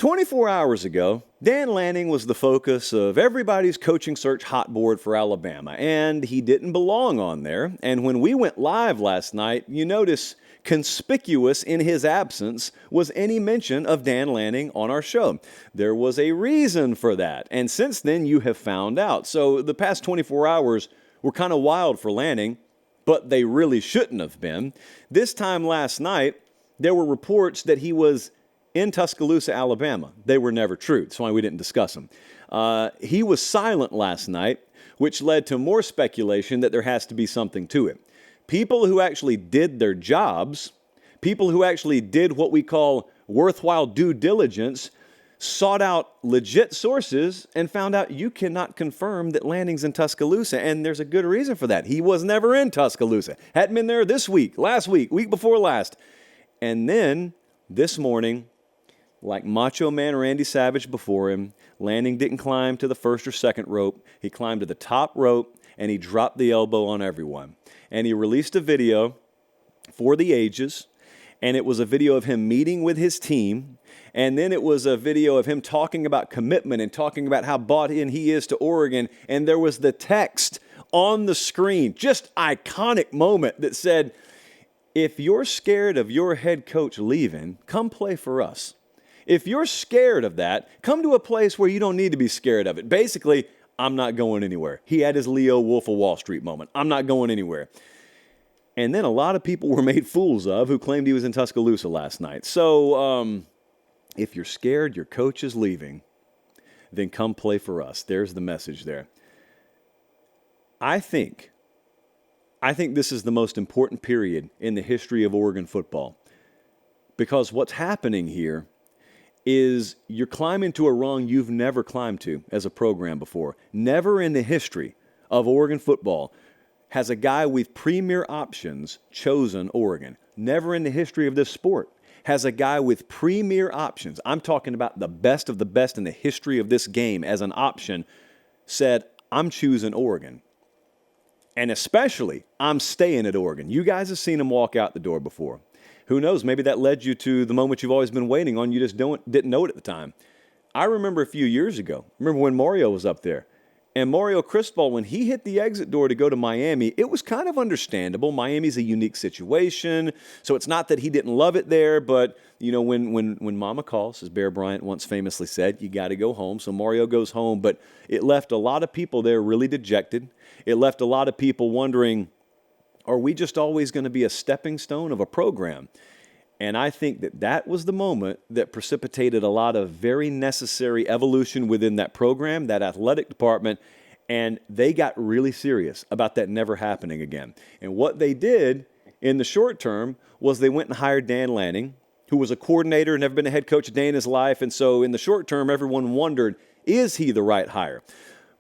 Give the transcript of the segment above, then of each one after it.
24 hours ago, Dan Lanning was the focus of everybody's coaching search hot board for Alabama, and he didn't belong on there. And when we went live last night, you notice conspicuous in his absence was any mention of Dan Lanning on our show. There was a reason for that, and since then you have found out. So the past 24 hours were kind of wild for Lanning, but they really shouldn't have been. This time last night, there were reports that he was in Tuscaloosa, Alabama. They were never true. That's why we didn't discuss them. He was silent last night, which led to more speculation that there has to be something to it. People who actually did their jobs, people who actually did what we call worthwhile due diligence, sought out legit sources and found out you cannot confirm that Lanning's in Tuscaloosa, and there's a good reason for that. He was never in Tuscaloosa. Hadn't been there this week, last week, week before last. And then this morning, like Macho Man Randy Savage before him, Lanning didn't climb to the first or second rope. He climbed to the top rope, and he dropped the elbow on everyone. And he released a video for the ages, and it was a video of him meeting with his team, and then it was a video of him talking about commitment and talking about how bought in he is to Oregon, and there was the text on the screen, just iconic moment that said, if you're scared of your head coach leaving, come play for us. If you're scared of that, come to a place where you don't need to be scared of it. Basically, I'm not going anywhere. He had his Leo Wolf of Wall Street moment. I'm not going anywhere. And then a lot of people were made fools of who claimed he was in Tuscaloosa last night. So if you're scared your coach is leaving, then come play for us. There's the message there. I think this is the most important period in the history of Oregon football, because what's happening here is you're climbing to a rung you've never climbed to as a program before. Never in the history of Oregon football has a guy with premier options chosen Oregon. Never in the history of this sport has a guy with premier options, I'm talking about the best of the best in the history of this game as an option, said, I'm choosing Oregon. And especially, I'm staying at Oregon. You guys have seen him walk out the door before. Who knows, maybe that led you to the moment you've always been waiting on. You just didn't know it at the time. I remember a few years ago, remember when Mario was up there. And Mario Cristobal, when he hit the exit door to go to Miami, it was kind of understandable. Miami's a unique situation, so it's not that he didn't love it there, but you know, when Mama calls, as Bear Bryant once famously said, you got to go home. So Mario goes home, but it left a lot of people there really dejected. It left a lot of people wondering, are we just always going to be a stepping stone of a program? And I think that was the moment that precipitated a lot of very necessary evolution within that program, that athletic department, and they got really serious about that never happening again. And what they did in the short term was they went and hired Dan Lanning, who was a coordinator, never been a head coach a day in his life, and so in the short term, everyone wondered, is he the right hire?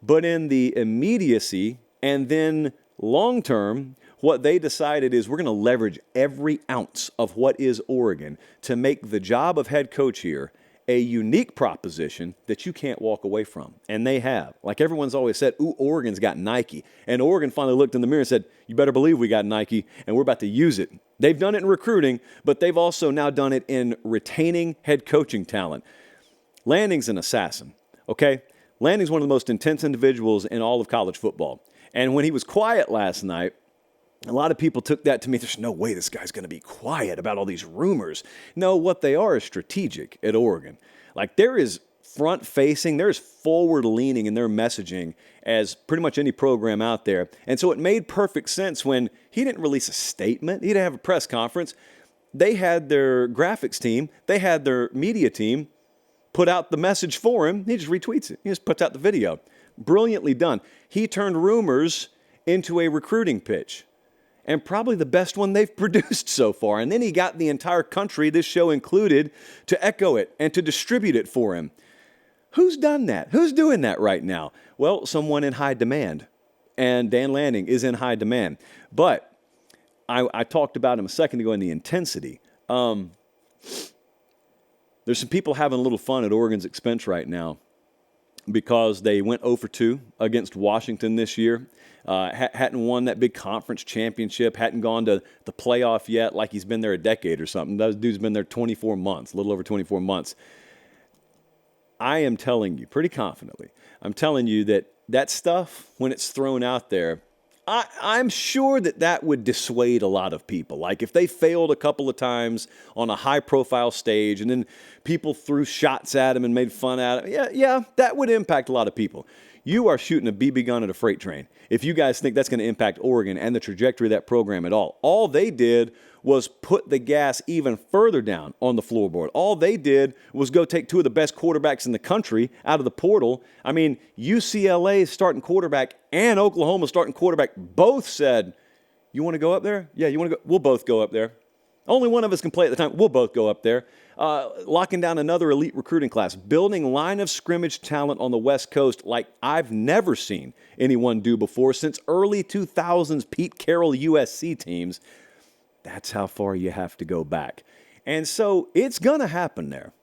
But in the immediacy and then long term, what they decided is we're going to leverage every ounce of what is Oregon to make the job of head coach here a unique proposition that you can't walk away from. And they have. Like everyone's always said, ooh, Oregon's got Nike. And Oregon finally looked in the mirror and said, you better believe we got Nike, and we're about to use it. They've done it in recruiting, but they've also now done it in retaining head coaching talent. Lanning's an assassin, okay? Lanning's one of the most intense individuals in all of college football. And when he was quiet last night, a lot of people took that to mean there's no way this guy's going to be quiet about all these rumors. No, what they are is strategic at Oregon. Like there is front-facing, there is forward-leaning in their messaging as pretty much any program out there. And so it made perfect sense when he didn't release a statement. He didn't have a press conference. They had their graphics team, they had their media team put out the message for him. He just retweets it. He just puts out the video. Brilliantly done. He turned rumors into a recruiting pitch. And probably the best one they've produced so far. And then he got the entire country, this show included, to echo it and to distribute it for him. Who's done that? Who's doing that right now? Well, someone in high demand. And Dan Lanning is in high demand. But I talked about him a second ago in the intensity. There's some people having a little fun at Oregon's expense right now because they went 0 for 2 against Washington this year. Hadn't won that big conference championship, hadn't gone to the playoff yet like he's been there a decade or something. That dude's been there 24 months, a little over 24 months. I am telling you pretty confidently, I'm telling you that that stuff, when it's thrown out there, I'm sure that that would dissuade a lot of people. Like if they failed a couple of times on a high-profile stage and then people threw shots at them and made fun at them, yeah, that would impact a lot of people. You are shooting a BB gun at a freight train if you guys think that's going to impact Oregon and the trajectory of that program at all. All they did was put the gas even further down on the floorboard. All they did was go take two of the best quarterbacks in the country out of the portal. I mean, UCLA's starting quarterback and Oklahoma's starting quarterback both said, you want to go up there? Yeah, you want to go? We'll both go up there. Only one of us can play at the time. We'll both go up there. Locking down another elite recruiting class, building line of scrimmage talent on the West Coast like I've never seen anyone do before since early 2000s Pete Carroll USC teams. That's how far you have to go back. And so it's going to happen there.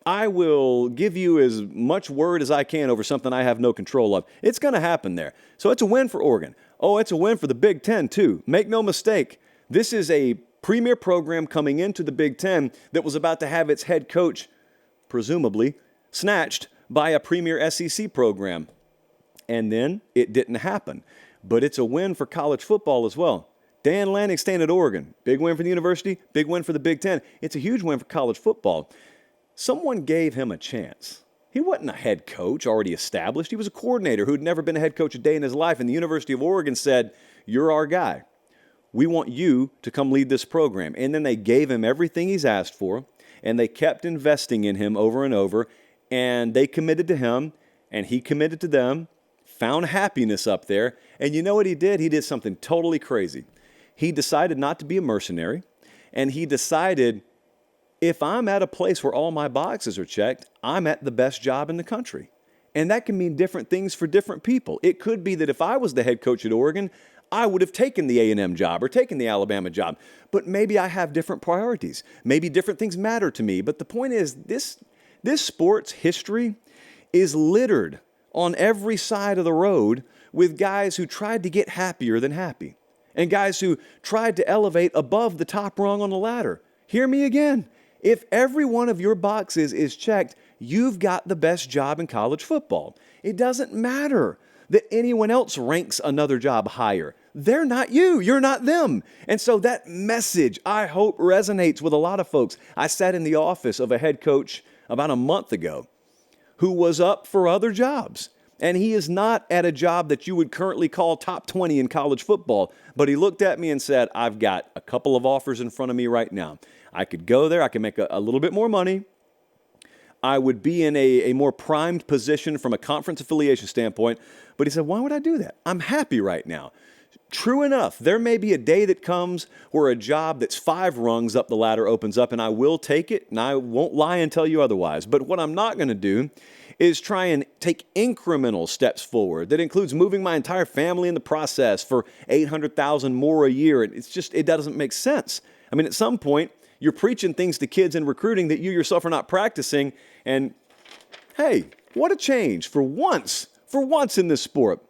I will give you as much word as I can over something I have no control of. It's going to happen there. So it's a win for Oregon. Oh, it's a win for the Big Ten, too. Make no mistake. This is a premier program coming into the Big Ten that was about to have its head coach, presumably, snatched by a premier SEC program. And then it didn't happen. But it's a win for college football as well. Dan Lanning staying at Oregon. Big win for the university, big win for the Big Ten. It's a huge win for college football. Someone gave him a chance. He wasn't a head coach already established. He was a coordinator who'd never been a head coach a day in his life. And the University of Oregon said, you're our guy. We want you to come lead this program. And then they gave him everything he's asked for, and they kept investing in him over and over, and they committed to him, and he committed to them, found happiness up there. And you know what he did? He did something totally crazy. He decided not to be a mercenary, and he decided, if I'm at a place where all my boxes are checked, I'm at the best job in the country. And that can mean different things for different people. It could be that if I was the head coach at Oregon, I would have taken the A&M job or taken the Alabama job. But maybe I have different priorities. Maybe different things matter to me. But the point is, this sport's history is littered on every side of the road with guys who tried to get happier than happy and guys who tried to elevate above the top rung on the ladder. Hear me again. If every one of your boxes is checked, you've got the best job in college football. It doesn't matter that anyone else ranks another job higher. They're not you. You're not them. And so that message, I hope, resonates with a lot of folks. I sat in the office of a head coach about a month ago who was up for other jobs. And he is not at a job that you would currently call top 20 in college football. But he looked at me and said, I've got a couple of offers in front of me right now. I could go there. I could make a little bit more money. I would be in a more primed position from a conference affiliation standpoint. But he said, why would I do that? I'm happy right now. True enough, there may be a day that comes where a job that's 5 rungs up the ladder opens up, and I will take it, and I won't lie and tell you otherwise. But what I'm not going to do is try and take incremental steps forward. That includes moving my entire family in the process for $800,000 more a year. It doesn't make sense. I mean, at some point, you're preaching things to kids in recruiting that you yourself are not practicing. And hey, what a change for once in this sport.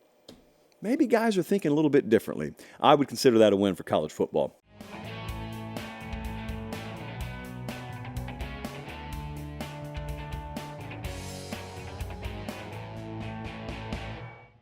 Maybe guys are thinking a little bit differently. I would consider that a win for college football.